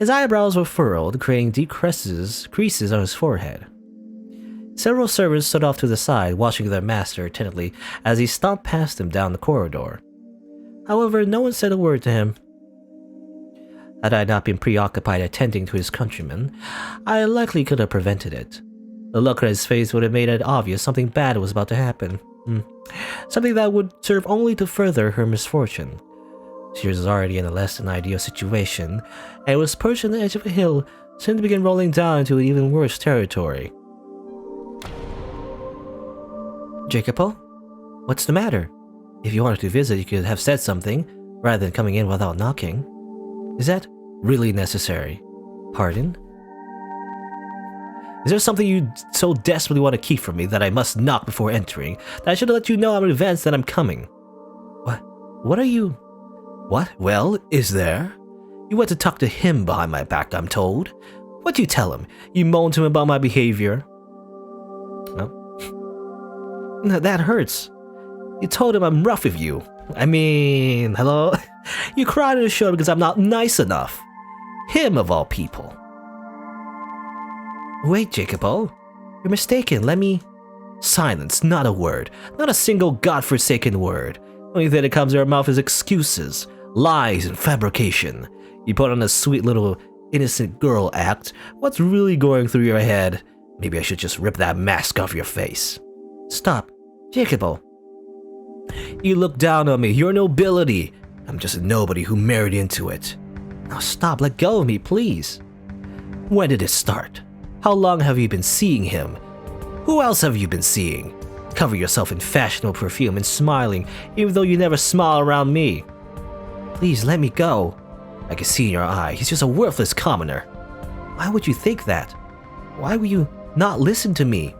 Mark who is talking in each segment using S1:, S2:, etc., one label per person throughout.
S1: His eyebrows were furrowed, creating deep creases on his forehead. Several servants stood off to the side, watching their master attentively as he stomped past them down the corridor. However, no one said a word to him. Had I not been preoccupied attending to his countrymen, I likely could have prevented it. The look on his face would have made it obvious something bad was about to happen. Something that would serve only to further her misfortune. She was already in a less than ideal situation, and was perched on the edge of a hill, soon to begin rolling down into even worse territory. Jacopo? What's the matter? If you wanted to visit, you could have said something, rather than coming in without knocking. Is that really necessary? Pardon? Is there something you so desperately want to keep from me that I must knock before entering, that I should let you know in advance that I'm coming? What are you... What? Well, is there? You went to talk to him behind my back, I'm told. What'd you tell him? You moaned to him about my behavior? No. That hurts. You told him I'm rough with you. I mean, hello? You cried on his shoulder because I'm not nice enough. Him of all people. Wait, Jacopo. You're mistaken. Let me... Silence, not a word. Not a single godforsaken word. Only thing that comes out of your mouth is excuses, lies, and fabrication. You put on a sweet little innocent girl act. What's really going through your head? Maybe I should just rip that mask off your face. Stop. Jacopo. You look down on me. You're nobility. I'm just a nobody who married into it. Now stop. Let go of me, please. When did it start? How long have you been seeing him? Who else have you been seeing? Cover yourself in fashionable perfume and smiling, even though you never smile around me. Please let me go. I can see in your eye, he's just a worthless commoner. Why would you think that? Why will you not listen to me?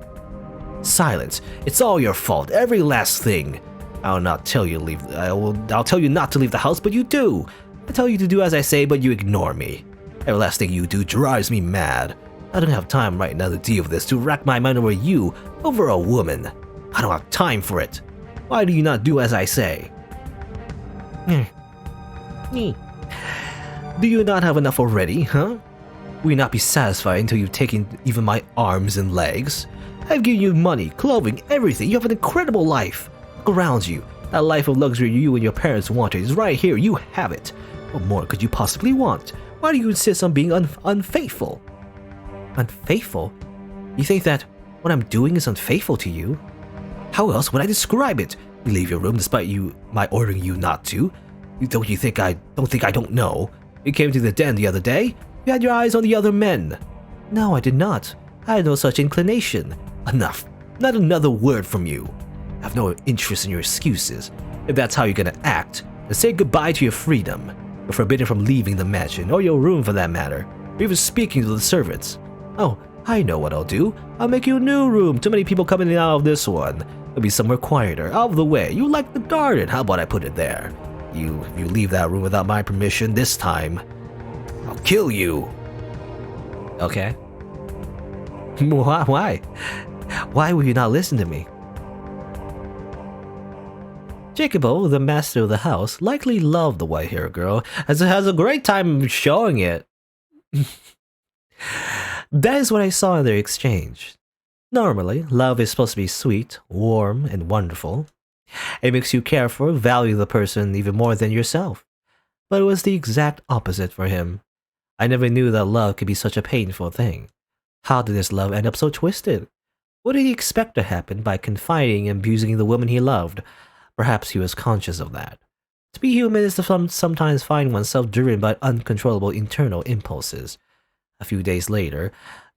S1: Silence. It's all your fault, every last thing. I'll tell you not to leave the house, but you do. I tell you to do as I say, but you ignore me. Every last thing you do drives me mad. I don't have time right now to deal with this, to rack my mind over you, over a woman. I don't have time for it. Why do you not do as I say? Do you not have enough already, huh? Will you not be satisfied until you've taken even my arms and legs? I've given you money, clothing, everything. You have an incredible life. Look around you. That life of luxury you and your parents wanted is right here. You have it. What more could you possibly want? Why do you insist on being unfaithful? Unfaithful? You think that what I'm doing is unfaithful to you? How else would I describe it? You leave your room despite my ordering you not to. You think I don't know? You came to the den the other day. You had your eyes on the other men. No, I did not. I had no such inclination. Enough. Not another word from you. I have no interest in your excuses. If that's how you're gonna act, then say goodbye to your freedom. You're forbidden from leaving the mansion, or your room for that matter, or even speaking to the servants. Oh, I know what I'll do. I'll make you a new room. Too many people coming in and out of this one. It'll be somewhere quieter, out of the way. You like the garden. How about I put it there? If you leave that room without my permission this time, I'll kill you. Okay. Why? Why will you not listen to me? Jacopo, the master of the house, likely loved the white-haired girl, as it has a great time showing it. That is what I saw in their exchange. Normally, love is supposed to be sweet, warm, and wonderful. It makes you care for, value the person even more than yourself. But it was the exact opposite for him. I never knew that love could be such a painful thing. How did this love end up so twisted? What did he expect to happen by confiding and abusing the woman he loved? Perhaps he was conscious of that. To be human is to sometimes find oneself driven by uncontrollable internal impulses. A few days later,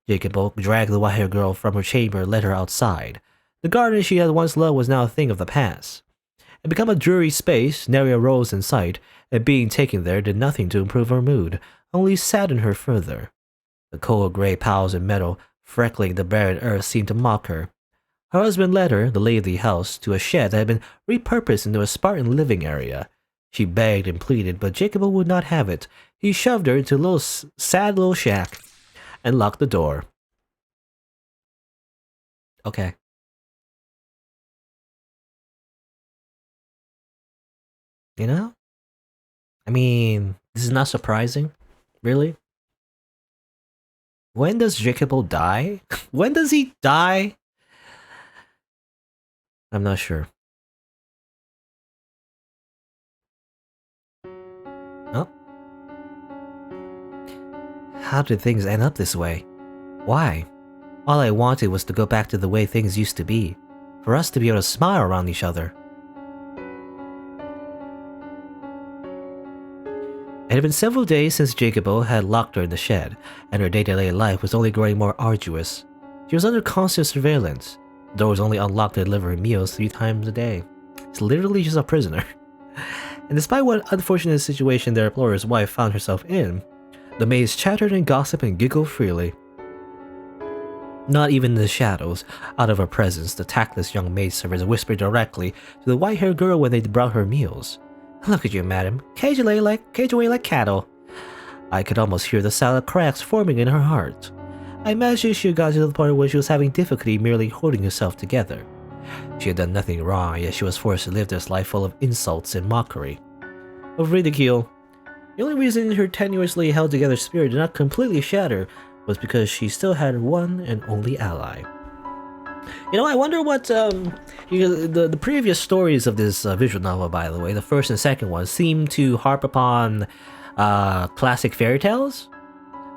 S1: Jacopo dragged the white-haired girl from her chamber and led her outside. The garden she had once loved was now a thing of the past. It became a dreary space, nary a rose in sight, and being taken there did nothing to improve her mood, only saddened her further. The cold gray piles of metal freckling the barren earth seemed to mock her. Her husband led her, the lady of the house, to a shed that had been repurposed into a Spartan living area. She begged and pleaded, but Jacopo would not have it. He shoved her into a sad little shack and locked the door. Okay. You know? I mean, this is not surprising, really. When does Jacobo die? When does he die? I'm not sure. Oh. How did things end up this way? Why? All I wanted was to go back to the way things used to be, for us to be able to smile around each other. It had been several days since Jacobo had locked her in the shed, and her day-to-day life was only growing more arduous. She was under constant surveillance. The door was only unlocked to deliver her meals 3 times a day. It's literally just a prisoner. And despite what unfortunate situation their employer's wife found herself in, the maids chattered and gossiped and giggled freely. Not even in the shadows, out of her presence, the tactless young maid servers whispered directly to the white-haired girl when they brought her meals. "Look at you, madam, cage away like cattle." I could almost hear the sound of cracks forming in her heart. I imagine she had got to the point where she was having difficulty merely holding herself together. She had done nothing wrong, yet she was forced to live this life full of insults and mockery. Of ridicule. The only reason her tenuously held together spirit did not completely shatter was because she still had one and only ally. You know, I wonder what, the previous stories of this visual novel, by the way, the first and second one, seem to harp upon classic fairy tales.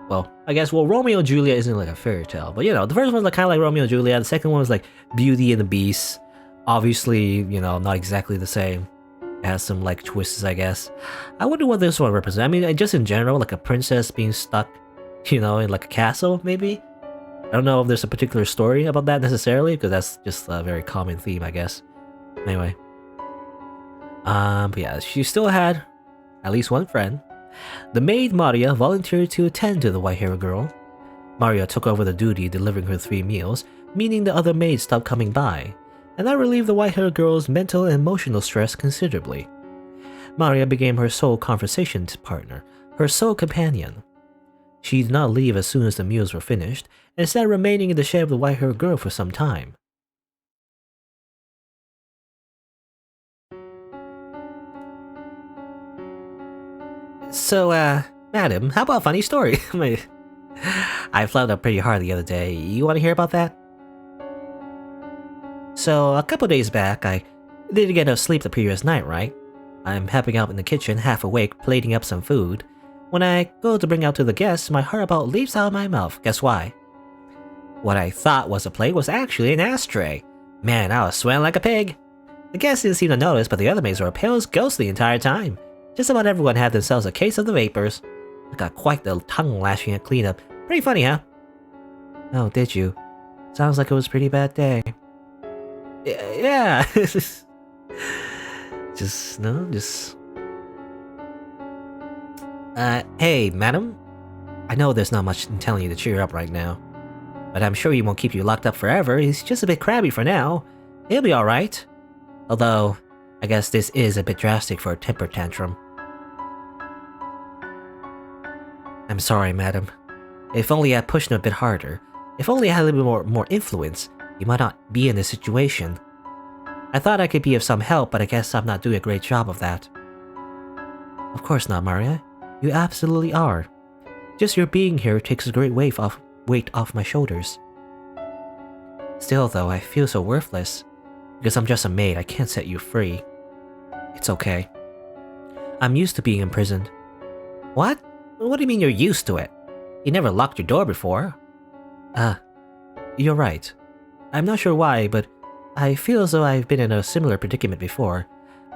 S1: Well, I guess, Romeo and Juliet isn't like a fairy tale, but you know, the first one's like, kind of like Romeo and Juliet, the second one was like Beauty and the Beast. Obviously, you know, not exactly the same. It has some like twists, I guess. I wonder what this one represents. I mean, just in general, like a princess being stuck, you know, in like a castle, maybe? I don't know if there's a particular story about that necessarily, because that's just a very common theme, I guess. Anyway. But yeah, she still had at least one friend. The maid Maria volunteered to attend to the white-haired girl. Maria took over the duty delivering her 3 meals, meaning the other maids stopped coming by, and that relieved the white-haired girl's mental and emotional stress considerably. Maria became her sole conversation partner, her sole companion. She did not leave as soon as the meals were finished, and instead remaining in the shed of the white-haired girl for some time. So, madam, how about a funny story? I flapped up pretty hard the other day. You want to hear about that? So, a couple days back, I didn't get enough sleep the previous night, right? I'm helping out in the kitchen, half awake, plating up some food. When I go to bring out to the guests, my heart about leaps out of my mouth. Guess why? What I thought was a plate was actually an ashtray. Man, I was sweating like a pig. The guests didn't seem to notice, but the other maids were pale as ghosts the entire time. Just about everyone had themselves a case of the vapors. I got quite the tongue lashing at cleanup. Pretty funny, huh? Oh, did you? Sounds like it was a pretty bad day. Yeah. Hey, madam? I know there's not much in telling you to cheer up right now, but I'm sure he won't keep you locked up forever. He's just a bit crabby for now. He'll be alright. Although, I guess this is a bit drastic for a temper tantrum. I'm sorry, madam. If only I pushed him a bit harder. If only I had a little bit more influence, he might not be in this situation. I thought I could be of some help, but I guess I'm not doing a great job of that. Of course not, Maria. You absolutely are. Just your being here takes a great weight off my shoulders. Still, though, I feel so worthless. Because I'm just a maid, I can't set you free. It's okay. I'm used to being imprisoned. What? What do you mean you're used to it? You never locked your door before. You're right. I'm not sure why, but I feel as though I've been in a similar predicament before,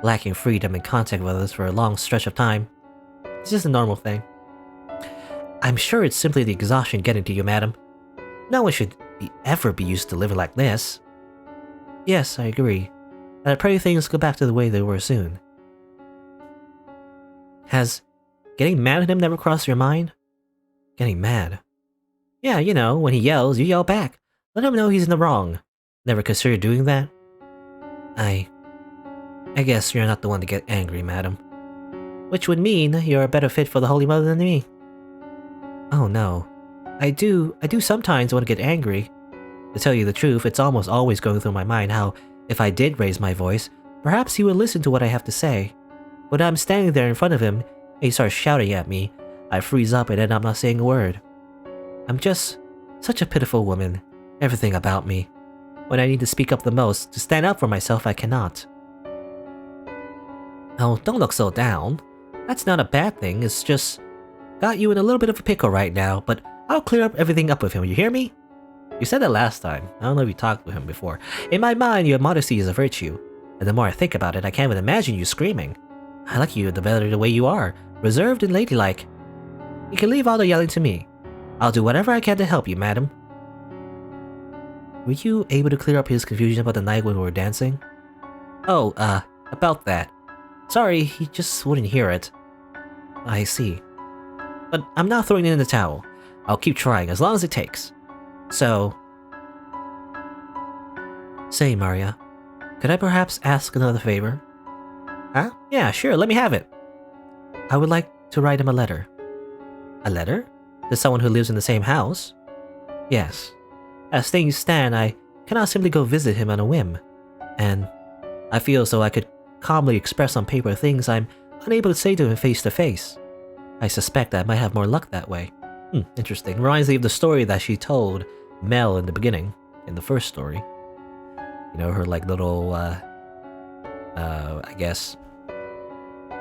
S1: lacking freedom and contact with others for a long stretch of time. It's just a normal thing. I'm sure it's simply the exhaustion getting to you, madam. No one should ever be used to living like this. Yes, I agree. And I pray things go back to the way they were soon. Has getting mad at him never crossed your mind? Getting mad? Yeah, you know, when he yells, you yell back. Let him know he's in the wrong. Never considered doing that? I guess you're not the one to get angry, madam. Which would mean you're a better fit for the Holy Mother than me. Oh no. I do sometimes want to get angry. To tell you the truth, it's almost always going through my mind how, if I did raise my voice, perhaps he would listen to what I have to say. When I'm standing there in front of him, and he starts shouting at me, I freeze up and end up not saying a word. I'm just Such a pitiful woman. Everything about me. When I need to speak up the most, to stand up for myself, I cannot. Oh, don't look so down. That's not a bad thing, it's just... got you in a little bit of a pickle right now, but I'll clear up everything up with him, you hear me? You said that last time. I don't know if you talked with him before. In my mind, your modesty is a virtue. And the more I think about it, I can't even imagine you screaming. I like you the better the way you are, reserved and ladylike. You can leave all the yelling to me. I'll do whatever I can to help you, madam. Were you able to clear up his confusion about the night when we were dancing? Oh, about that. Sorry, he just wouldn't hear it. I see. But I'm not throwing it in the towel. I'll keep trying as long as it takes. So... Say, Maria, could I perhaps ask another favor? Huh? Yeah, sure, let me have it. I would like to write him a letter. A letter? To someone who lives in the same house? Yes. As things stand, I cannot simply go visit him on a whim. And I feel so I could calmly express on paper things I'm unable to say to him face to face. I suspect I might have more luck that way. Interesting. Reminds me of the story that she told Mel in the beginning, in the first story. You know, her like little, I guess,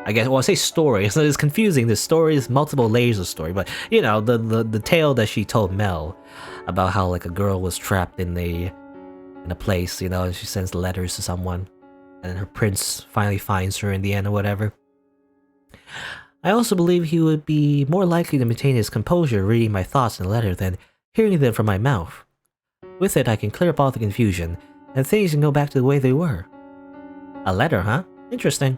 S1: well, I say story, so it's confusing. The story is multiple layers of story, but you know, the tale that she told Mel about how like a girl was trapped in a place, you know, and she sends letters to someone, and her prince finally finds her in the end or whatever. I also believe he would be more likely to maintain his composure reading my thoughts in a letter than hearing them from my mouth. With it, I can clear up all the confusion, and things can go back to the way they were. A letter, huh? Interesting.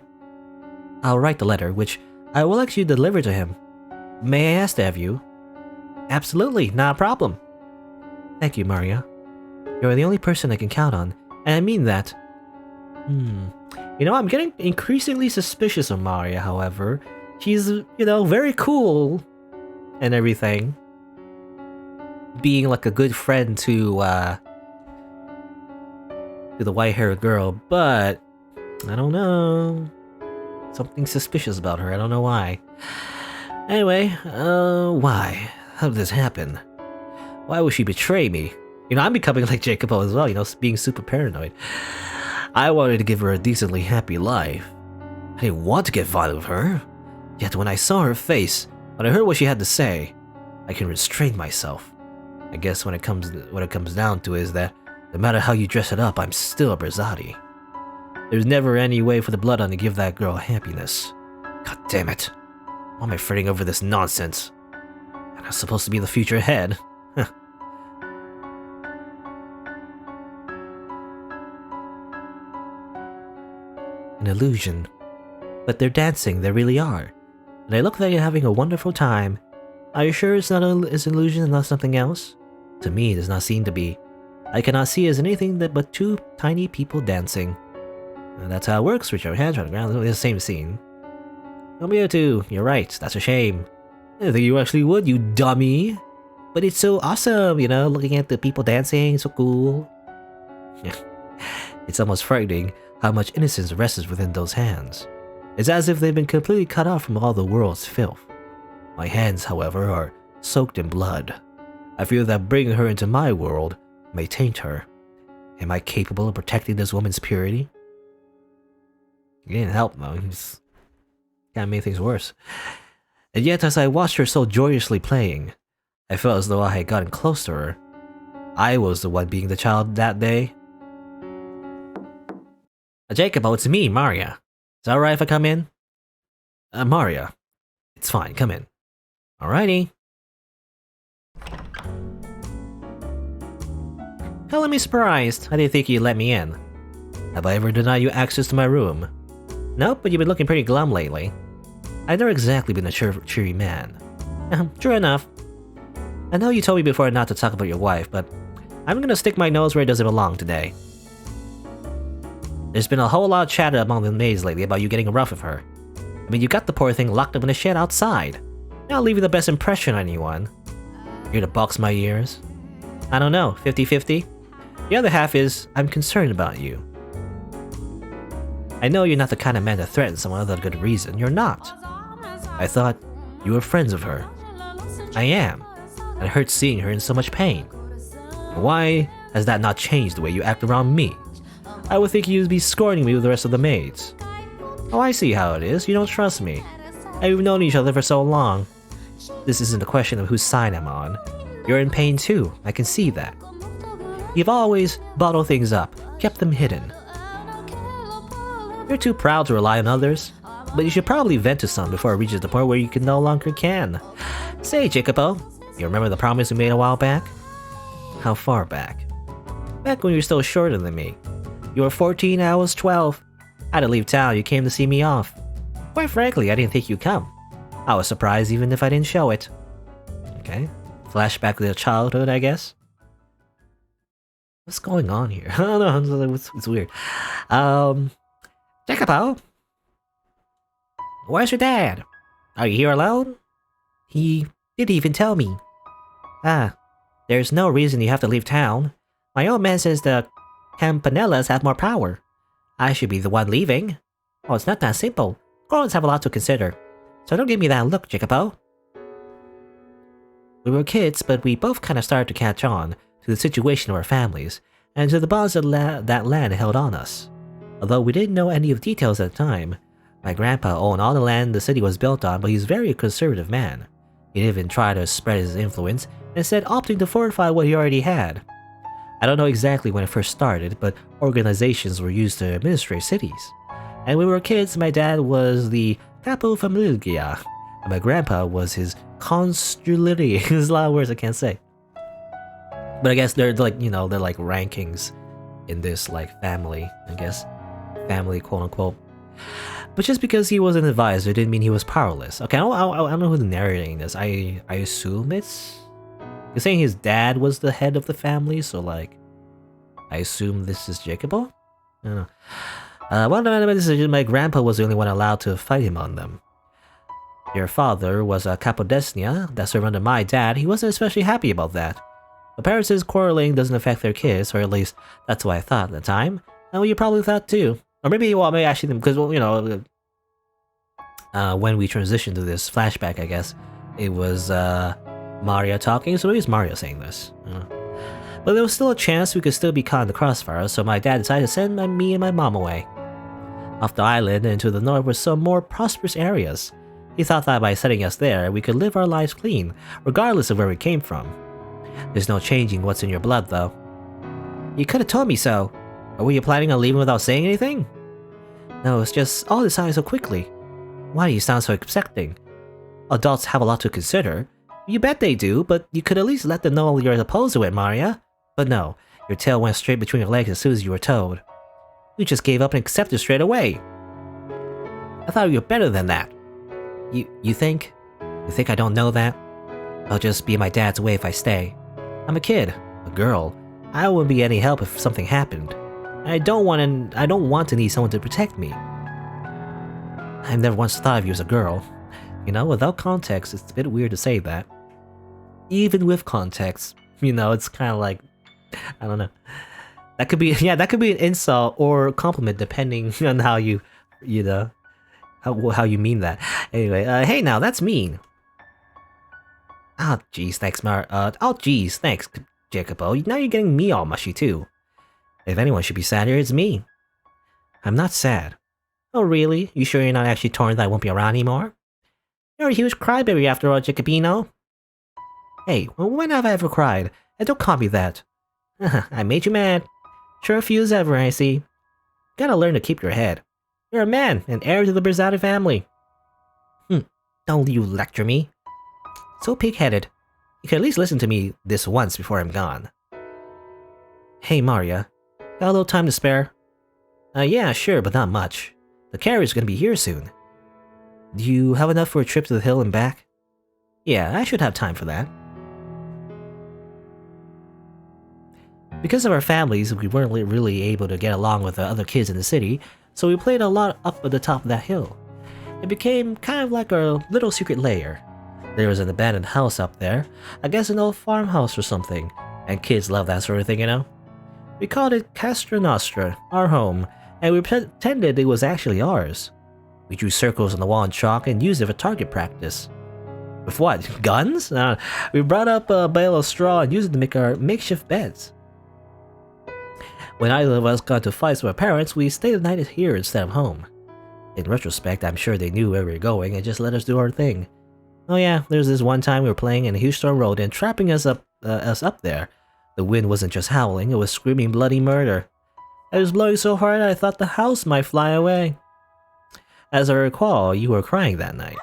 S1: I'll write the letter, which I will actually deliver to him. May I ask to have you? Absolutely, not a problem. Thank you, Maria. You're the only person I can count on, and I mean that. You know, I'm getting increasingly suspicious of Maria, however. She's, you know, very cool and everything. Being like a good friend to the white-haired girl, but I don't know. Something suspicious about her, I don't know why. Anyway, why? How did this happen? Why would she betray me? You know, I'm becoming like Jacopo as well, you know, being super paranoid. I wanted to give her a decently happy life. I didn't want to get violent with her. Yet when I saw her face, when I heard what she had to say, I can restrain myself. I guess what it comes down to is that no matter how you dress it up, I'm still a Brazzati. There's never any way for the Bloodhound to give that girl happiness. God damn it. Why am I fretting over this nonsense? I'm not supposed to be the future ahead. An illusion. But they're dancing, they really are. And they look like they're having a wonderful time. Are you sure it's not an illusion and not something else? To me, it does not seem to be. I cannot see it as anything but two tiny people dancing. And that's how it works, with your hands on the ground. It's the same scene. Come here too. You're right. That's a shame. I didn't think you actually would, you dummy. But it's so awesome, you know, looking at the people dancing, so cool. It's almost frightening how much innocence rests within those hands. It's as if they've been completely cut off from all the world's filth. My hands, however, are soaked in blood. I fear that bringing her into my world may taint her. Am I capable of protecting this woman's purity? It didn't help though, he's kinda made things worse. And yet as I watched her so joyously playing, I felt as though I had gotten close to her. I was the one being the child that day. Jacob, it's me, Maria. Is that alright if I come in? Maria. It's fine, come in. Alrighty. Calling me surprised. I didn't think you'd let me in. Have I ever denied you access to my room? Nope, but you've been looking pretty glum lately. I've never exactly been a cheery man. True enough. I know you told me before not to talk about your wife, but I'm gonna stick my nose where it doesn't belong today. There's been a whole lot of chatter among the maids lately about you getting rough with her. I mean, you got the poor thing locked up in a shed outside. Not leaving the best impression on anyone. You're to box my ears? I don't know, 50-50? The other half is, I'm concerned about you. I know you're not the kind of man to threaten someone without a good reason. You're not. I thought you were friends with her. I am. And it hurts seeing her in so much pain. Why has that not changed the way you act around me? I would think you'd be scorning me with the rest of the maids. Oh, I see how it is. You don't trust me. And we've known each other for so long. This isn't a question of whose side I'm on. You're in pain too, I can see that. You've always bottled things up, kept them hidden. You're too proud to rely on others, but you should probably vent to some before it reaches the point where you can no longer can. Say, Jacopo, you remember the promise we made a while back? How far back? Back when you were still shorter than me. You were 14, I was 12. I had to leave town, you came to see me off. Quite frankly, I didn't think you'd come. I was surprised even if I didn't show it. Okay, flashback to childhood, I guess. What's going on here? I don't know, it's weird. Jacopo? Where's your dad? Are you here alone? He didn't even tell me. There's no reason you have to leave town. My old man says the Campanellas have more power. I should be the one leaving. Oh, it's not that simple. Girls have a lot to consider. So don't give me that look, Jacopo. We were kids, but we both kind of started to catch on to the situation of our families, and to the bonds that land held on us. Although we didn't know any of the details at the time, my grandpa owned all the land the city was built on, but he's a very conservative man. He didn't even try to spread his influence, instead opting to fortify what he already had. I don't know exactly when it first started, but organizations were used to administrate cities. And when we were kids, my dad was the capo familia, and my grandpa was his consulari. There's a lot of words I can't say. But I guess they're like, you know, they're like rankings in this like family, I guess. Family, quote unquote. But just because he was an advisor didn't mean he was powerless. Okay, I don't know who's narrating this. I assume it's... You're saying his dad was the head of the family, so like... I assume this is Jacopo? I don't know. One of the decisions, my grandpa was the only one allowed to fight him on them. Your father was a capodesnia that served under my dad. He wasn't especially happy about that. But parents' quarreling doesn't affect their kids, or at least that's what I thought at the time. And well, you probably thought too. Or maybe, well, maybe actually, because, well, you know, when we transitioned to this flashback, I guess, it was Maria talking, so maybe it's Mario saying this. But there was still a chance we could still be caught in the crossfire, so my dad decided to send me and my mom away. Off the island and to the north were some more prosperous areas. He thought that by setting us there, we could live our lives clean, regardless of where we came from. There's no changing what's in your blood, though. You could have told me so. Or were you planning on leaving without saying anything? No, it's just all decided so quickly. Why do you sound so accepting? Adults have a lot to consider. You bet they do, but you could at least let them know you're opposed to it, Maria. But no, your tail went straight between your legs as soon as you were told. You just gave up and accepted straight away. I thought you were better than that. You think? You think I don't know that? I'll just be my dad's way if I stay. I'm a kid, a girl. I wouldn't be any help if something happened. I don't want to need someone to protect me. I've never once thought of you as a girl. You know, without context, it's a bit weird to say that. Even with context, you know, it's kind of like, I don't know. That could be, yeah, that could be an insult or compliment depending on how you know, how you mean that. Anyway, hey now, that's mean. Oh, geez, thanks, thanks, Jacopo. Now you're getting me all mushy too. If anyone should be sad here, it's me. I'm not sad. Oh, really? You sure you're not actually torn that I won't be around anymore? You're a huge crybaby after all, Jacobino. Hey, when have I ever cried? And don't call me that. I made you mad. Sure a few as ever, I see. Gotta learn to keep your head. You're a man, and heir to the Berzati family. Don't you lecture me. So pig-headed. You can at least listen to me this once before I'm gone. Hey, Maria. Got a little time to spare? Yeah, sure, but not much. The carrier's gonna be here soon. Do you have enough for a trip to the hill and back? Yeah, I should have time for that. Because of our families, we weren't really able to get along with the other kids in the city, so we played a lot up at the top of that hill. It became kind of like our little secret lair. There was an abandoned house up there, I guess an old farmhouse or something, and kids love that sort of thing, you know? We called it Castra Nostra, our home, and we pretended it was actually ours. We drew circles on the wall in chalk and used it for target practice. With what? Guns? We brought up a bale of straw and used it to make our makeshift beds. When either of us got to fights with our parents, we stayed the night here instead of home. In retrospect, I'm sure they knew where we were going and just let us do our thing. Oh yeah, there's this one time we were playing in a huge storm road and trapping us up there. The wind wasn't just howling, it was screaming bloody murder. It was blowing so hard I thought the house might fly away. As I recall, you were crying that night.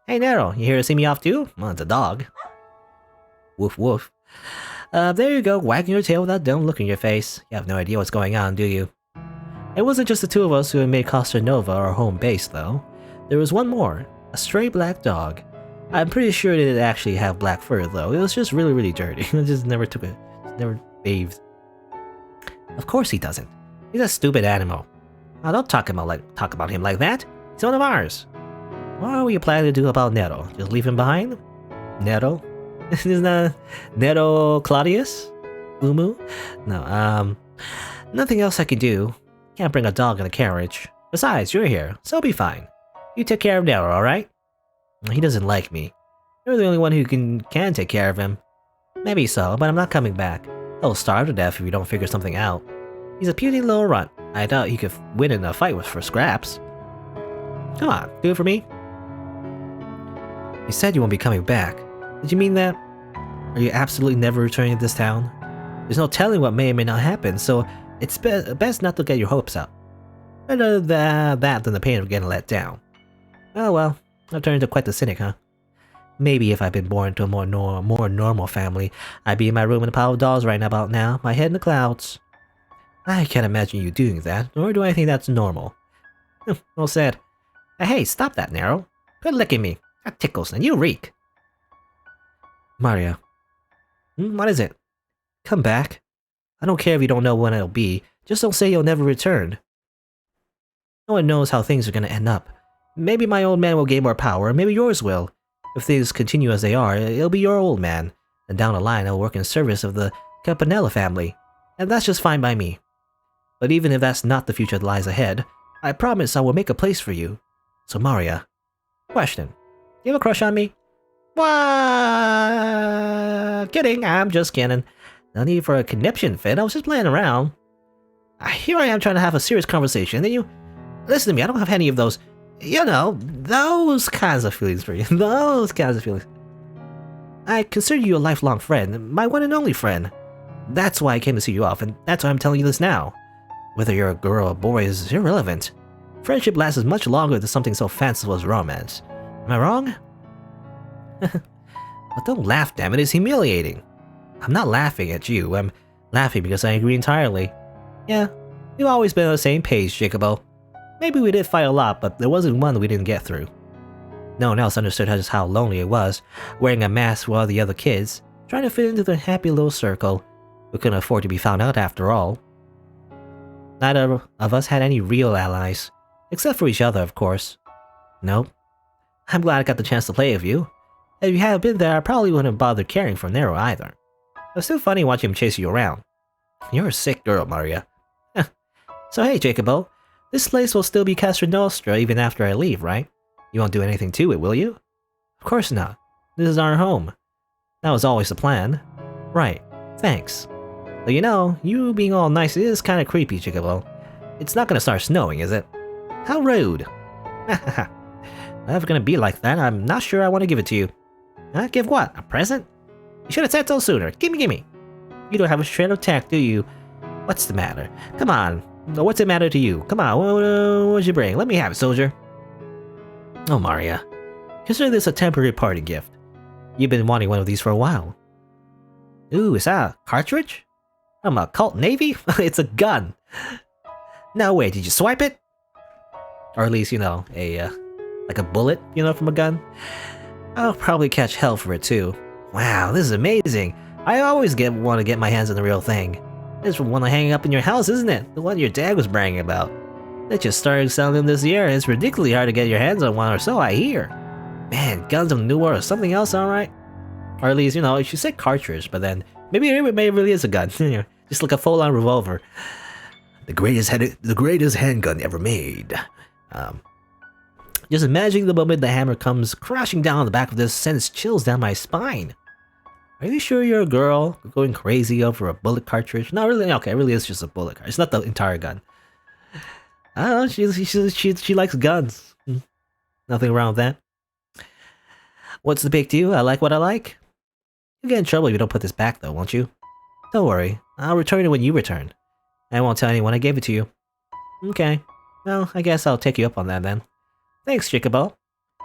S1: Hey Nero, you here to see me off too? Well, it's a dog. Woof woof. There you go, wagging your tail without dumb look in your face. You have no idea what's going on, do you? It wasn't just the two of us who had made Costa Nova our home base, though. There was one more, a stray black dog. I'm pretty sure it didn't actually have black fur, though. It was just really, really dirty. It just never bathed. Of course he doesn't. He's a stupid animal. Now don't talk about him like that. He's one of ours. What were you planning to do about Nero? Just leave him behind? Nero? Isn't that Nero Claudius? Umu? No, nothing else I can do. Can't bring a dog in a carriage. Besides, you're here, so be fine. You take care of Nero, alright? He doesn't like me. You're the only one who can take care of him. Maybe so, but I'm not coming back. He'll starve to death if you don't figure something out. He's a puny little runt. I doubt he could win in a fight for scraps. Come on, do it for me. You said you won't be coming back. Did you mean that? Are you absolutely never returning to this town? There's no telling what may or may not happen, so it's best not to get your hopes up. Better that than the pain of getting let down. Oh well, I've turned into quite the cynic, huh? Maybe if I'd been born into a more normal family, I'd be in my room in a pile of dolls right about now, my head in the clouds. I can't imagine you doing that, nor do I think that's normal. Well said. Hey, stop that, Nero. Quit licking me. That tickles, and you reek. Maria. What is it? Come back. I don't care if you don't know when it'll be, just don't say you'll never return. No one knows how things are gonna end up. Maybe my old man will gain more power, maybe yours will. If things continue as they are, it'll be your old man, and down the line I'll work in service of the Campanella family, and that's just fine by me. But even if that's not the future that lies ahead, I promise I will make a place for you. So Maria. Question. You have a crush on me? What? Kidding, I'm just kidding. No need for a conniption fit, I was just playing around. Here I am trying to have a serious conversation, and then you... Listen to me, I don't have any of those... You know, those kinds of feelings for you. Those kinds of feelings. I consider you a lifelong friend, my one and only friend. That's why I came to see you off, and that's why I'm telling you this now. Whether you're a girl or boy is irrelevant. Friendship lasts as much longer than something so fanciful as romance. Am I wrong? But don't laugh, damn it, it's humiliating. I'm not laughing at you, I'm laughing because I agree entirely. Yeah, we've always been on the same page, Jacobo. Maybe we did fight a lot, but there wasn't one we didn't get through. No one else understood just how lonely it was, wearing a mask with all the other kids, trying to fit into their happy little circle. We couldn't afford to be found out after all. Neither of us had any real allies, except for each other, of course. Nope. I'm glad I got the chance to play with you. If you hadn't been there, I probably wouldn't have bothered caring for Nero either. It was still funny watching him chase you around. You're a sick girl, Maria. So hey, Jacobo, this place will still be Castra Nostra even after I leave, right? You won't do anything to it, will you? Of course not. This is our home. That was always the plan. Right. Thanks. But you know, you being all nice is kind of creepy, Jacobo. It's not gonna start snowing, is it? How rude. Hahaha. If it's gonna be like that, I'm not sure I want to give it to you. Give what? A present? You should have said so sooner. Gimme. You don't have a shred of tact, do you? What's the matter? Come on. What's the matter to you? Come on, what'd you bring? Let me have it, soldier. Oh, Maria. Consider this a temporary party gift. You've been wanting one of these for a while. Ooh, is that a cartridge? From a cult navy? It's a gun. No way, did you swipe it? Or at least, you know, like a bullet, you know, from a gun? I'll probably catch hell for it too. Wow, this is amazing. I always want to get my hands on the real thing. This one hanging up in your house, isn't it? The one your dad was bragging about. They just started selling them this year, and it's ridiculously hard to get your hands on one or so, I hear. Man, guns of the new world or something else, alright? Or at least, you know, you said cartridge, but then maybe it really is a gun. Just like a full-on revolver. The greatest handgun ever made. Just imagining the moment the hammer comes crashing down on the back of this sends chills down my spine. Are you sure you're a girl going crazy over a bullet cartridge? No, really, okay, it really is just a bullet cartridge. It's not the entire gun. I don't know, she likes guns. Nothing wrong with that. What's the big deal? I like what I like. You'll get in trouble if you don't put this back though, won't you? Don't worry, I'll return it when you return. I won't tell anyone I gave it to you. Okay, well, I guess I'll take you up on that then. Thanks, Jacobo.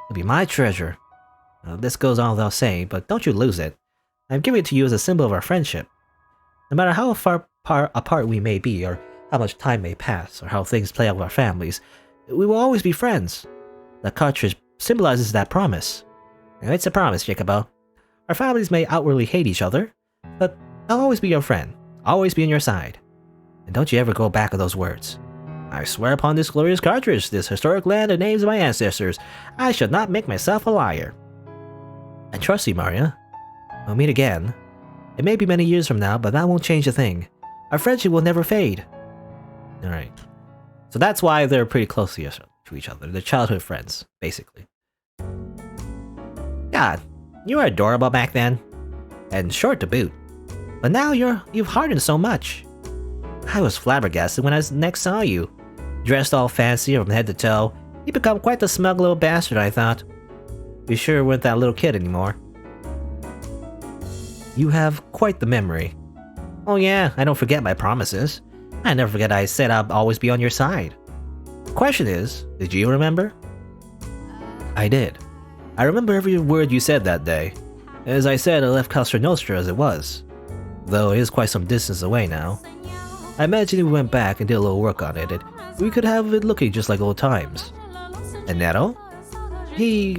S1: It'll be my treasure. This goes on without saying, but don't you lose it. I'm giving it to you as a symbol of our friendship. No matter how far apart we may be, or how much time may pass, or how things play out with our families, we will always be friends. The cartridge symbolizes that promise. Now, it's a promise, Jacobo. Our families may outwardly hate each other, but I'll always be your friend, always be on your side. And don't you ever go back on those words. I swear upon this glorious cartridge, this historic land and names of my ancestors, I shall not make myself a liar. I trust you, Maria. We'll meet again. It may be many years from now, but that won't change a thing. Our friendship will never fade. Alright. So that's why they're pretty close to each other. They're childhood friends, basically. God, you were adorable back then. And short to boot. But now you've hardened so much. I was flabbergasted when I next saw you. Dressed all fancy from head to toe, you become quite the smug little bastard, I thought. You sure weren't that little kid anymore. You have quite the memory. Oh yeah, I don't forget my promises. I never forget I said I'd always be on your side. The question is, did you remember? I did. I remember every word you said that day. As I said, I left Castra Nostra as it was. Though it is quite some distance away now. I imagine if we went back and did a little work on it, we could have it looking just like old times. And Netto?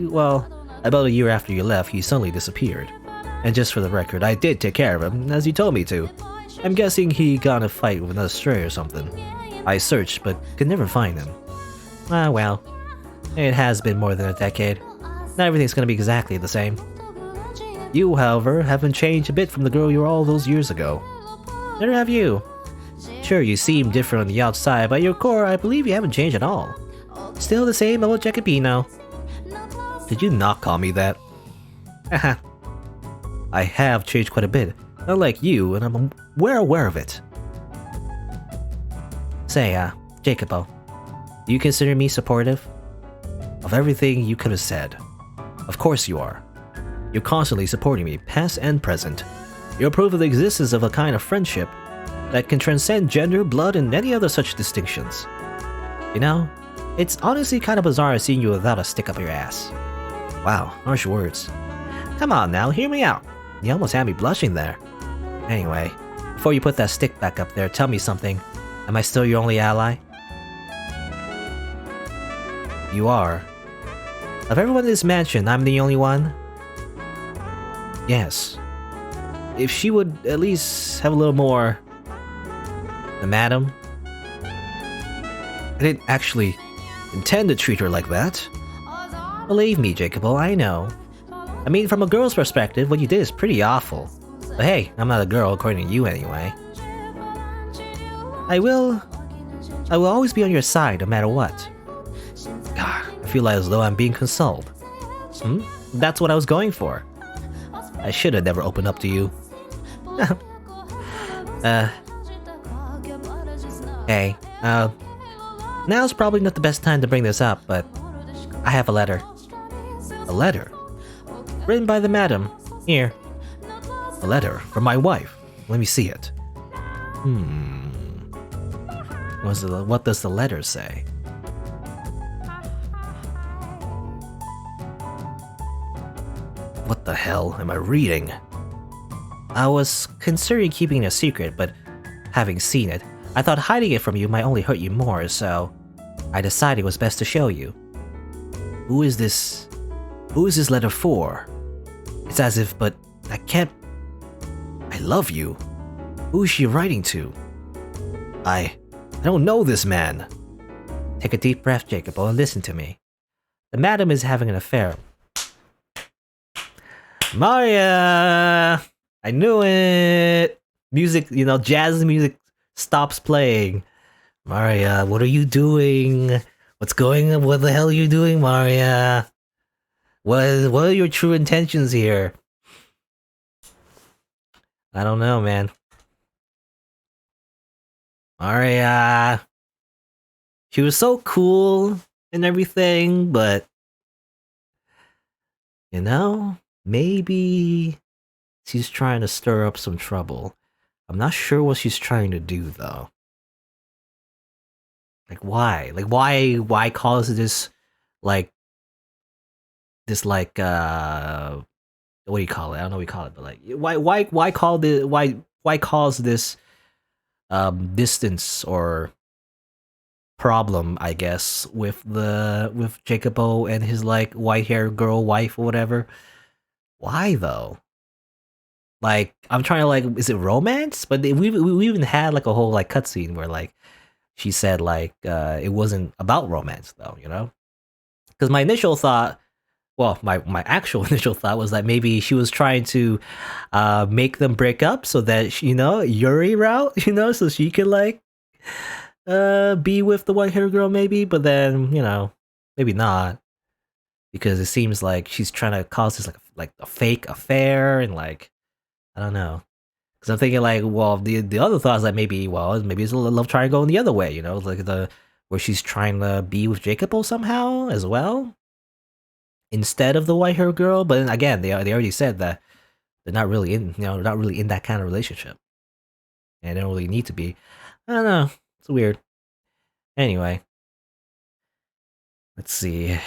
S1: Well, about a year after you left, he suddenly disappeared. And just for the record, I did take care of him, as you told me to. I'm guessing he got in a fight with another stray or something. I searched, but could never find him. Ah, well. It has been more than a decade. Not everything's gonna be exactly the same. You, however, haven't changed a bit from the girl you were all those years ago. Neither have you. Sure, you seem different on the outside, but at your core, I believe you haven't changed at all. Still the same old Jacopino. Did you not call me that? Haha. I have changed quite a bit, unlike you, and I'm well aware of it. Say, Jacobo, do you consider me supportive? Of everything you could have said. Of course you are. You're constantly supporting me, past and present. You're proof of the existence of a kind of friendship that can transcend gender, blood, and any other such distinctions. You know, it's honestly kind of bizarre seeing you without a stick up your ass. Wow, harsh words. Come on now, hear me out. You almost had me blushing there. Anyway, before you put that stick back up there, tell me something. Am I still your only ally? You are. Of everyone in this mansion, I'm the only one? Yes. If she would at least have a little more... Madam? I didn't actually intend to treat her like that. Believe me, Jacobo, I know. I mean, from a girl's perspective, what you did is pretty awful. But hey, I'm not a girl according to you anyway. I will always be on your side no matter what. God, I feel as though I'm being consoled. That's what I was going for. I should have never opened up to you. Hey, now's probably not the best time to bring this up, but I have a letter. A letter? Written by the madam. Here. A letter from my wife. Let me see it. What does the letter say? What the hell am I reading? I was considering keeping it a secret, but having seen it, I thought hiding it from you might only hurt you more, so I decided it was best to show you. Who is this letter for? It's as if, but I can't... I love you. Who is she writing to? I don't know this man. Take a deep breath, Jacobo, and listen to me. The madam is having an affair. Maria! I knew it! Music, jazz music stops playing. Maria, what are you doing? What's going on? What the hell are you doing, Maria? What are your true intentions here? I don't know, man. Maria. She was so cool and everything, but you know, maybe she's trying to stir up some trouble. I'm not sure what she's trying to do though. Like why? Like why cause this like what do you call it? I don't know what you call it, but like why cause this distance or problem, I guess, with Jacobo and his like white haired girl wife or whatever. Why though? Like I'm trying to like, is it romance? But we even had like a whole like cutscene where like she said like it wasn't about romance though, you know? Because my initial thought, well, my actual initial thought was that maybe she was trying to make them break up so that you know Yuri route, you know, so she could like be with the white hair girl maybe, but then you know maybe not because it seems like she's trying to cause this like a fake affair and like I don't know. Because I'm thinking like, well, the other thought is that maybe it's a love triangle in the other way, you know, like where she's trying to be with Jacobo somehow as well, instead of the white hair girl. But then again, they already said that they're not really in, you know, they're not really in that kind of relationship, and they don't really need to be. I don't know. It's weird. Anyway, let's see.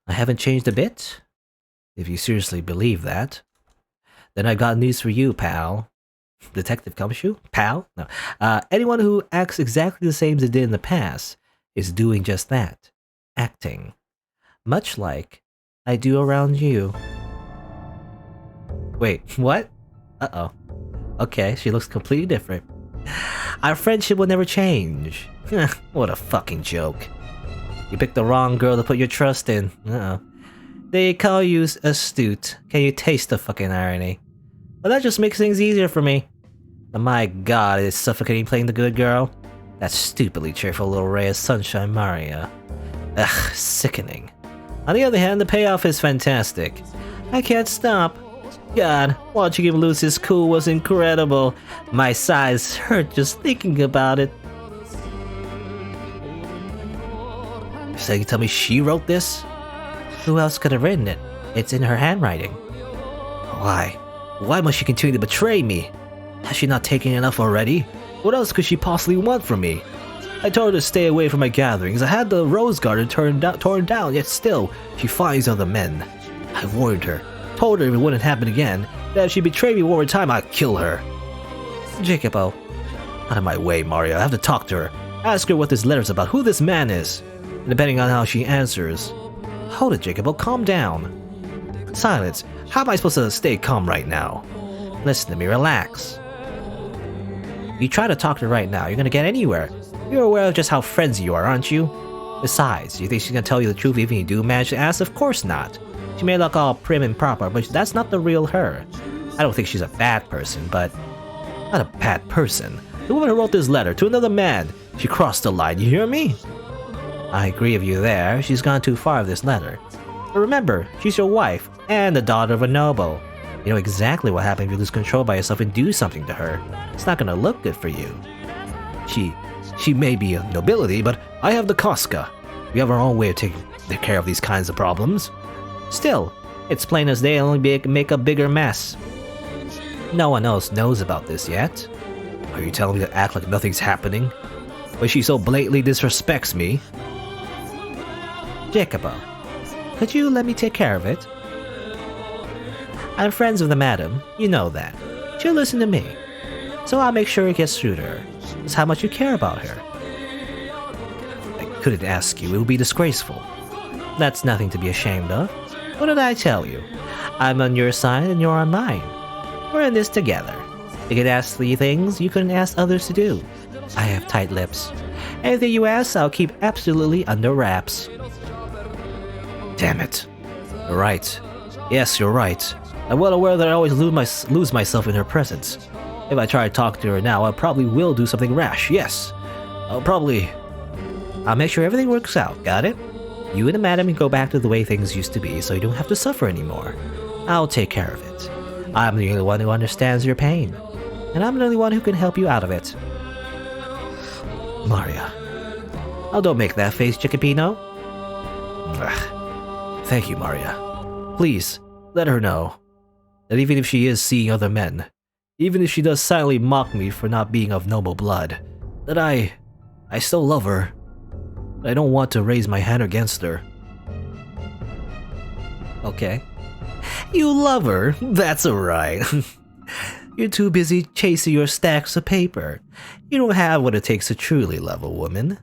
S1: I haven't changed a bit. If you seriously believe that, then I got news for you, pal. Detective Gumshoe? Pal? No. Anyone who acts exactly the same as they did in the past is doing just that. Acting. Much like I do around you. Wait, what? Uh-oh. Okay, she looks completely different. Our friendship will never change. What a fucking joke. You picked the wrong girl to put your trust in. Uh-oh. They call you astute. Can you taste the fucking irony? Well, that just makes things easier for me. Oh my god, it's suffocating playing the good girl. That stupidly cheerful little ray of sunshine, Maria. Ugh, sickening. On the other hand, the payoff is fantastic. I can't stop. God, watching him lose his cool was incredible. My sides hurt just thinking about it. So you tell me she wrote this? Who else could have written it? It's in her handwriting. Why? Why must she continue to betray me? Has she not taken enough already? What else could she possibly want from me? I told her to stay away from my gatherings. I had the rose garden torn down, yet still, she finds other men. I warned her, told her if it wouldn't happen again, that if she betrayed me one more time, I'd kill her. Jacobo. Out of my way, Mario. I have to talk to her. Ask her what this letter's about, who this man is. And depending on how she answers... Hold it, Jacobo. Calm down. Silence. How am I supposed to stay calm right now? Listen to me. Relax. You try to talk to her right now, you're gonna get anywhere. You're aware of just how frenzied you are, aren't you? Besides, do you think she's gonna tell you the truth even if you do manage to ask? Of course not. She may look all prim and proper, but that's not the real her. I don't think she's a bad person, but... Not a bad person. The woman who wrote this letter to another man. She crossed the line, you hear me? I agree with you there. She's gone too far with this letter. But remember, she's your wife and the daughter of a noble. You know exactly what happens if you lose control by yourself and do something to her. It's not gonna look good for you. She may be a nobility, but I have the Casca. We have our own way of taking care of these kinds of problems. Still, it's plain as day, only make a bigger mess. No one else knows about this yet. Are you telling me to act like nothing's happening? When she so blatantly disrespects me? Jacobo, could you let me take care of it? I'm friends with the madam, you know that. She'll listen to me. So I'll make sure it gets through to her. It's how much you care about her. I couldn't ask you, it would be disgraceful. That's nothing to be ashamed of. What did I tell you? I'm on your side and you're on mine. We're in this together. You can ask 3 things you couldn't ask others to do. I have tight lips. Anything you ask, I'll keep absolutely under wraps. Damn it. You're right. Yes, you're right. I'm well aware that I always lose myself in her presence. If I try to talk to her now, I probably will do something rash, yes. I'm I'll make sure everything works out, got it? You and the madam can go back to the way things used to be so you don't have to suffer anymore. I'll take care of it. I'm the only one who understands your pain, and I'm the only one who can help you out of it. Maria. Oh, don't make that face, Chickapino. Thank you, Maria. Please, let her know that even if she is seeing other men, even if she does silently mock me for not being of noble blood, that I still love her. I don't want to raise my hand against her. Okay. You love her? That's alright. You're too busy chasing your stacks of paper. You don't have what it takes to truly love a woman.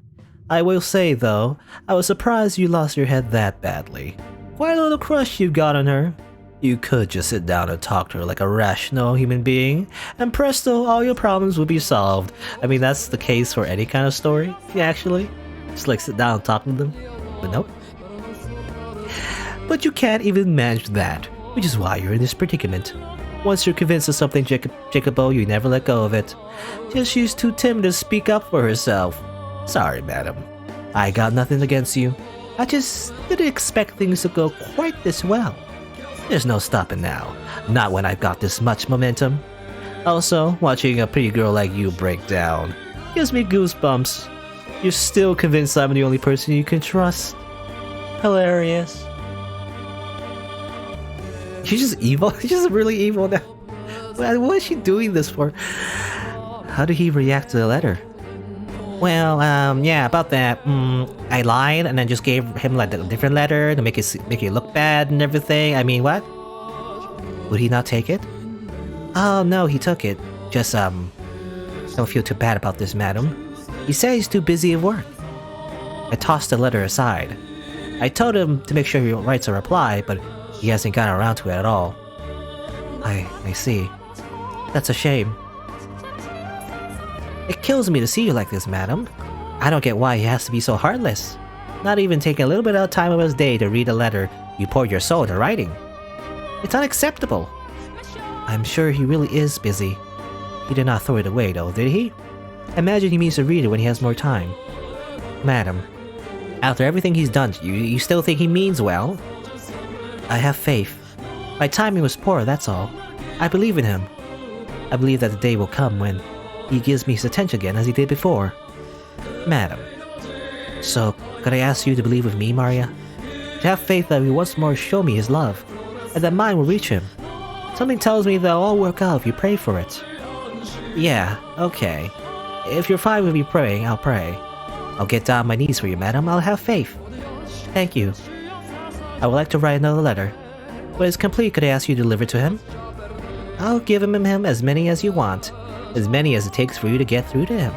S1: I will say, though, I was surprised you lost your head that badly. Quite a little crush you got on her. You could just sit down and talk to her like a rational human being, and presto, all your problems would be solved. I mean, that's the case for any kind of story, actually. Just like sit down and talk to them. But nope. But you can't even manage that, which is why you're in this predicament. Once you're convinced of something, Jacobo, you never let go of it. Just she's too timid to speak up for herself. Sorry, madam. I got nothing against you. I just didn't expect things to go quite this well. There's no stopping now. Not when I've got this much momentum. Also, watching a pretty girl like you break down gives me goosebumps. You're still convinced I'm the only person you can trust. Hilarious. She's just evil? She's just really evil now. What is she doing this for? How did he react to the letter? Well, yeah, about that. I lied and then just gave him like a different letter to make it look bad and everything. I mean, what? Would he not take it? Oh no, he took it. Just don't feel too bad about this, madam. He said he's too busy at work. I tossed the letter aside. I told him to make sure he writes a reply, but he hasn't gotten around to it at all. I see. That's a shame. It kills me to see you like this, madam. I don't get why he has to be so heartless. Not even taking a little bit of time of his day to read a letter you poured your soul into writing. It's unacceptable. I'm sure he really is busy. He did not throw it away though, did he? Imagine he means to read it when he has more time. Madam, after everything he's done to you, you still think he means well? I have faith. My timing was poor, that's all. I believe in him. I believe that the day will come when he gives me his attention again as he did before. Madam. So, could I ask you to believe with me, Maria? To have faith that he will once more show me his love, and that mine will reach him. Something tells me that'll all work out if you pray for it. Yeah, okay. If you're fine with me praying, I'll pray. I'll get down on my knees for you, madam. I'll have faith. Thank you. I would like to write another letter. When it's complete, could I ask you to deliver it to him? I'll give him as many as you want. As many as it takes for you to get through to him.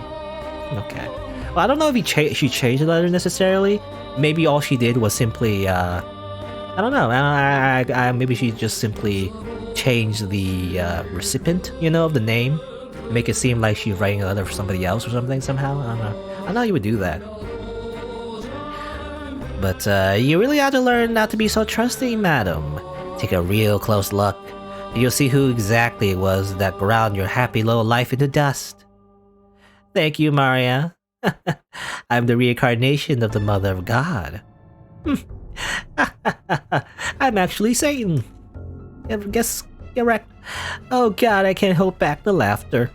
S1: Okay. Well, I don't know if she changed the letter necessarily. Maybe all she did was simply, I don't know. Maybe she just simply changed the recipient, of the name. Make it seem like she's writing a letter for somebody else or something somehow. I don't know. I know you would do that. But you really ought to learn not to be so trusting, madam. Take a real close look. You'll see who exactly it was that ground your happy little life into dust. Thank you, Maria. I'm the reincarnation of the Mother of God. I'm actually Satan. Guess you're right. Oh God, I can't hold back the laughter.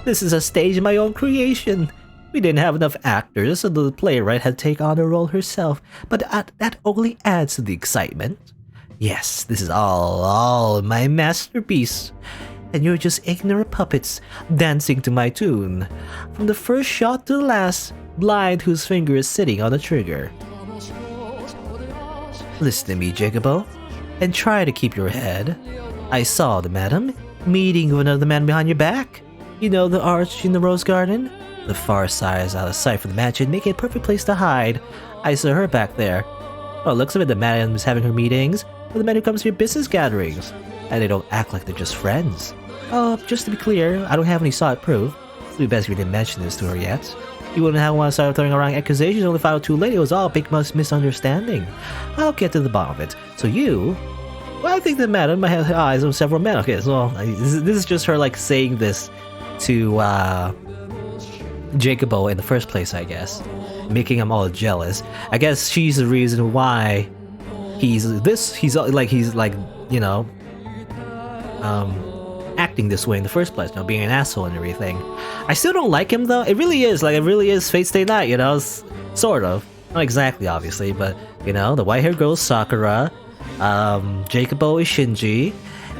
S1: This is a stage in my own creation. We didn't have enough actors, so the playwright had to take on the role herself. But that only adds to the excitement. Yes, this is all my masterpiece. And you're just ignorant puppets dancing to my tune. From the first shot to the last, blind whose finger is sitting on the trigger. Listen to me, Jacobo, and try to keep your head. I saw the madam meeting with another man behind your back. You know the arch in the rose garden? The far side is out of sight from the mansion, making it a perfect place to hide. I saw her back there. Well, looks of it, the madam is having her meetings with the men who comes to your business gatherings. And they don't act like they're just friends. Oh, just to be clear, I don't have any solid proof. It would be best if you didn't mention this to her yet. You wouldn't have want to start throwing around accusations only found out too late. It was all a big misunderstanding. I'll get to the bottom of it. So you... Well, I think the madam might have eyes on several men. Okay, so this is just her like saying this to Jacobo in the first place, I guess. making them all jealous. I guess she's the reason why he's like, you know, acting this way in the first place, you know, being an asshole and everything. I still don't like him though. It really is Fate Stay Night, you know, sort of. Not exactly, obviously, but you know, the white-haired girl is Sakura, Jacobo is Shinji,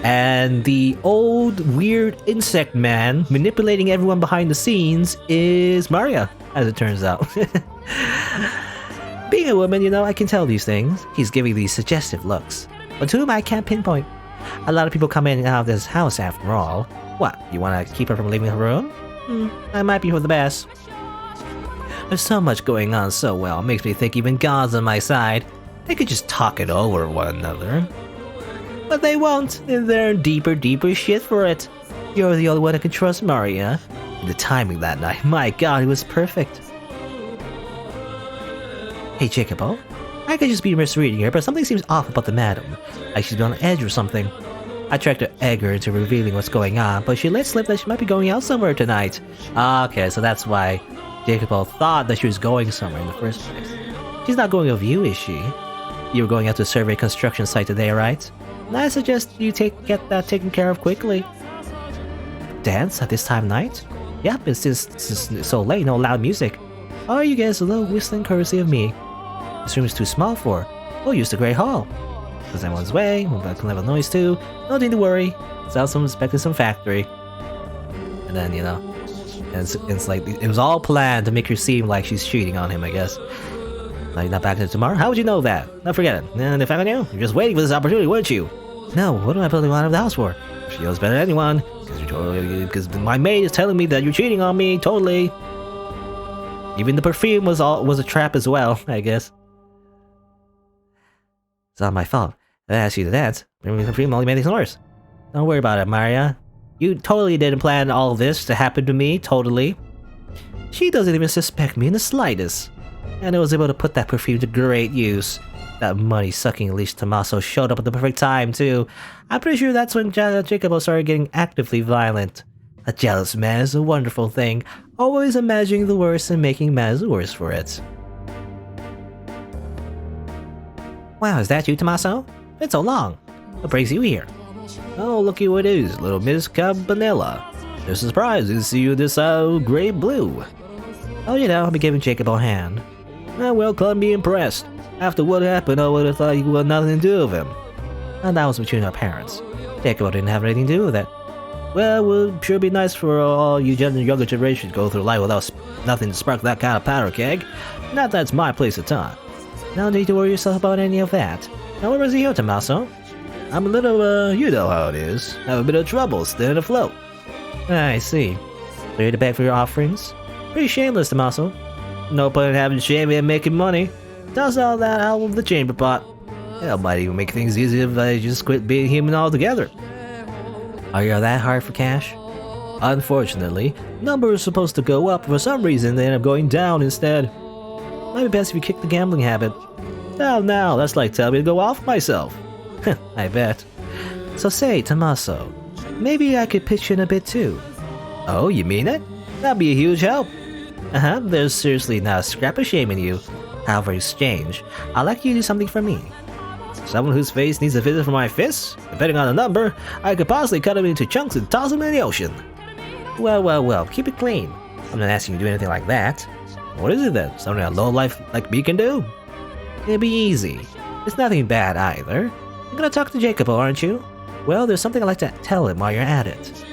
S1: and the old weird insect man manipulating everyone behind the scenes is Maria, as it turns out. Being a woman, you know, I can tell these things. He's giving these suggestive looks, but to whom I can't pinpoint. A lot of people come in and out of this house after all. What, you want to keep her from leaving her room? That might be for the best. There's so much going on so well, it makes me think even God's on my side. They could just talk it over one another. But they won't, and they're in deeper shit for it. You're the only one who can trust Maria. The timing that night, my god, it was perfect. Hey Jacobo, I could just be misreading her, but something seems off about the madam. Like she's been on edge or something. I tried to egg her into revealing what's going on, but she let slip that she might be going out somewhere tonight. Okay, so that's why Jacobo thought that she was going somewhere in the first place. She's not going with you, is she? You were going out to a survey construction site today, right? And I suggest you get that taken care of quickly. Dance at this time of night? Yep, it's just so late, no loud music. Oh, you guys a little whistling courtesy of me. This room is too small for her. We'll use the Great Hall. Because everyone's way, we'll make a level noise too. No need to worry. It's out some expecting some factory. And then, you know, and it's like, it was all planned to make her seem like she's cheating on him, I guess. Now you're not back until tomorrow? How would you know that? No, forget it. And if I knew, you're just waiting for this opportunity, weren't you? No, what do I really want out of the house for? She knows better than anyone. Because my maid is telling me that you're cheating on me, totally. Even the perfume was a trap as well, I guess. It's not my fault. I asked you to dance. The perfume only made things worse. Don't worry about it, Maria. You totally didn't plan all this to happen to me, totally. She doesn't even suspect me in the slightest. And I was able to put that perfume to great use. That money-sucking leash Tommaso showed up at the perfect time, too. I'm pretty sure that's when Jacobo started getting actively violent. A jealous man is a wonderful thing, always imagining the worst and making matters worse for it. Wow, is that you, Tommaso? Been so long. What brings you here? Oh, looky what it is, little Miss Campanella. Just surprised to see you this gray blue. Oh, you know, I'll be giving Jacob a hand. Well, couldn't be impressed. After what happened, I would have thought you had nothing to do with him. And that was between our parents. Jacob didn't have anything to do with it. Well, it would sure be nice for all you younger generation to go through life without nothing to spark that kind of powder keg. Not that's my place to talk. No need to worry yourself about any of that. Now where is he here, Tommaso? I'm a little, you know how it is. Have a bit of trouble staying afloat. I see. Ready to beg for your offerings? Pretty shameless, Tommaso. No point in having shame in making money. Toss all that out of the chamber pot. Hell, might even make things easier if I just quit being human altogether. Are you that hard for cash? Unfortunately, number is supposed to go up. For some reason, they end up going down instead. Might be best if you kick the gambling habit. Oh, now, that's like telling me to go off myself. I bet. So say, Tommaso, maybe I could pitch in a bit too. Oh, you mean it? That'd be a huge help. There's seriously not a scrap of shame in you. However, exchange, I'd like you to do something for me. Someone whose face needs a visit from my fists? Depending on the number, I could possibly cut him into chunks and toss him in the ocean. Well, keep it clean. I'm not asking you to do anything like that. What is it then? Something a lowlife like me can do? It'll be easy. It's nothing bad either. You're gonna talk to Jacobo, aren't you? Well, there's something I'd like to tell him while you're at it.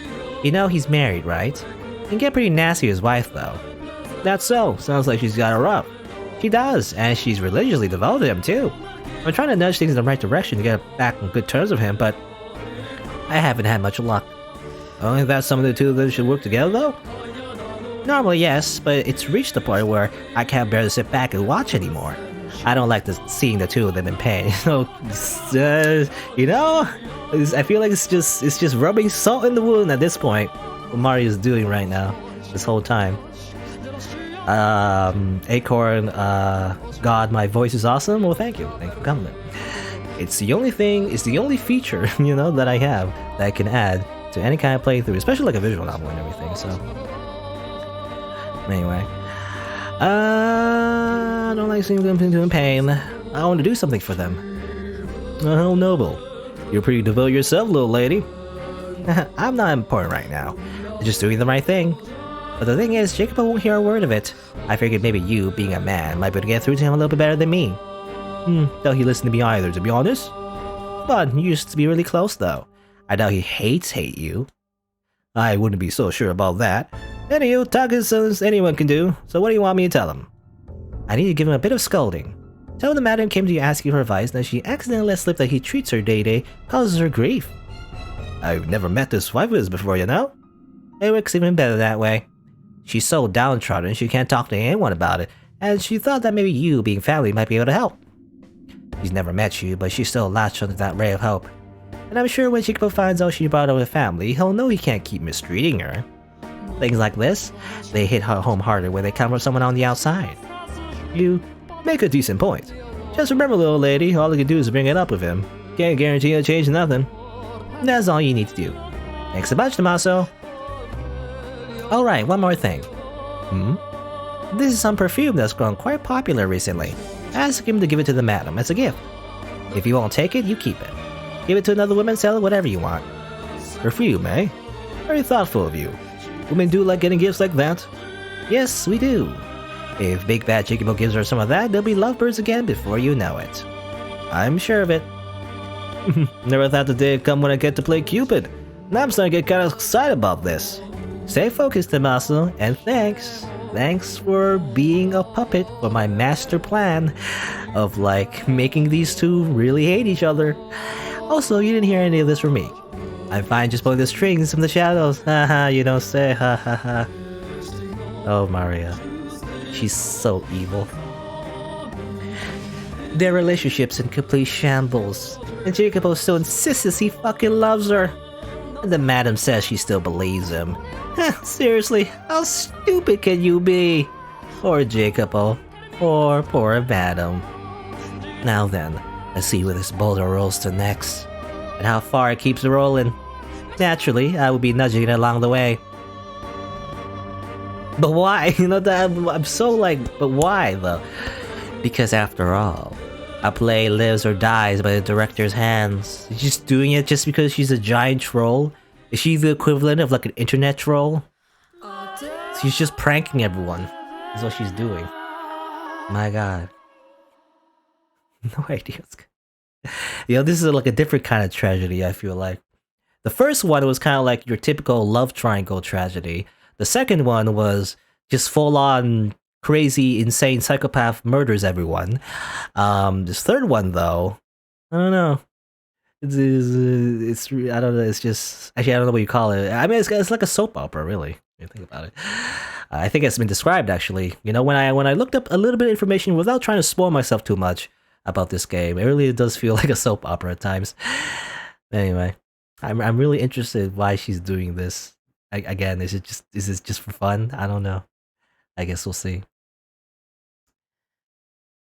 S1: You know he's married, right? He can get pretty nasty with his wife, though. That's so. Sounds like she's got it rough. She does, and she's religiously devoted to him, too. I'm trying to nudge things in the right direction to get back on good terms with him, but I haven't had much luck. Only that's something the two of them should work together, though? Normally, yes, but it's reached the point where I can't bear to sit back and watch anymore. I don't like seeing the two of them in pain. You know, I feel like it's just rubbing salt in the wound at this point. What Mario's doing right now, this whole time. Acorn, God, my voice is awesome. Well, thank you for coming. It's the only feature, you know, that I have that I can add to any kind of playthrough, especially like a visual novel and everything. So, anyway, I don't like seeing them in pain. I want to do something for them. How noble. You're pretty devout yourself, little lady. I'm not important right now. I'm just doing the right thing. But the thing is, Jacob won't hear a word of it. I figured maybe you, being a man, might be able to get through to him a little bit better than me. Doubt he listened to me either, to be honest. But you used to be really close, though. I doubt he hate you. I wouldn't be so sure about that. Anywho, talk is as anyone can do, so what do you want me to tell him? I need to give him a bit of scolding. Tell him the madam came to you asking for advice and that she accidentally let slip that he treats her day-to-day causes her grief. I've never met this wife of his before, you know? It works even better that way. She's so downtrodden she can't talk to anyone about it, and she thought that maybe you, being family, might be able to help. She's never met you, but she's still latched onto that ray of hope. And I'm sure when Jacob finds out she brought over the family, he'll know he can't keep mistreating her. Things like this, they hit her home harder when they come from someone on the outside. You make a decent point. Just remember, little lady, all you can do is bring it up with him. Can't guarantee he'll change nothing. That's all you need to do. Thanks a bunch, Tommaso. Alright, one more thing. This is some perfume that's grown quite popular recently. Ask him to give it to the madam as a gift. If you won't take it, you keep it. Give it to another woman, sell it, whatever you want. Perfume, eh? Very thoughtful of you. Women do like getting gifts like that. Yes, we do. If Big Bad Jacobo gives her some of that, they'll be lovebirds again before you know it. I'm sure of it. Never thought the day would come when I get to play Cupid. Now I'm starting to get kind of excited about this. Stay focused, Tommaso, and thanks. Thanks for being a puppet for my master plan of, like, making these two really hate each other. Also, you didn't hear any of this from me. I'm fine just pulling the strings from the shadows. Haha, you don't say, ha ha ha. Oh, Maria. She's so evil. Their relationship's in complete shambles, and Jacobo still insists he fucking loves her. And the madam says she still believes him. Seriously, how stupid can you be? Poor Jacobo. Poor madam. Now then, let's see where this boulder rolls to next, and how far it keeps rolling. Naturally, I will be nudging it along the way. But why? You know, that I'm so like, but why though? Because after all, a play lives or dies by the director's hands. She's just doing it just because she's a giant troll? Is she the equivalent of like an internet troll? She's just pranking everyone. That's what she's doing. My god. No idea. You know, this is like a different kind of tragedy, I feel like. The first one was kind of like your typical love triangle tragedy. The second one was just full-on crazy, insane psychopath murders everyone. This third one, though, I don't know. It's I don't know. It's just actually I don't know what you call it. I mean, it's like a soap opera, really. When you think about it. I think it's been described actually. You know, when I looked up a little bit of information without trying to spoil myself too much about this game, it really does feel like a soap opera at times. Anyway, I'm really interested why she's doing this. Again, is it just for fun? I don't know. I guess we'll see.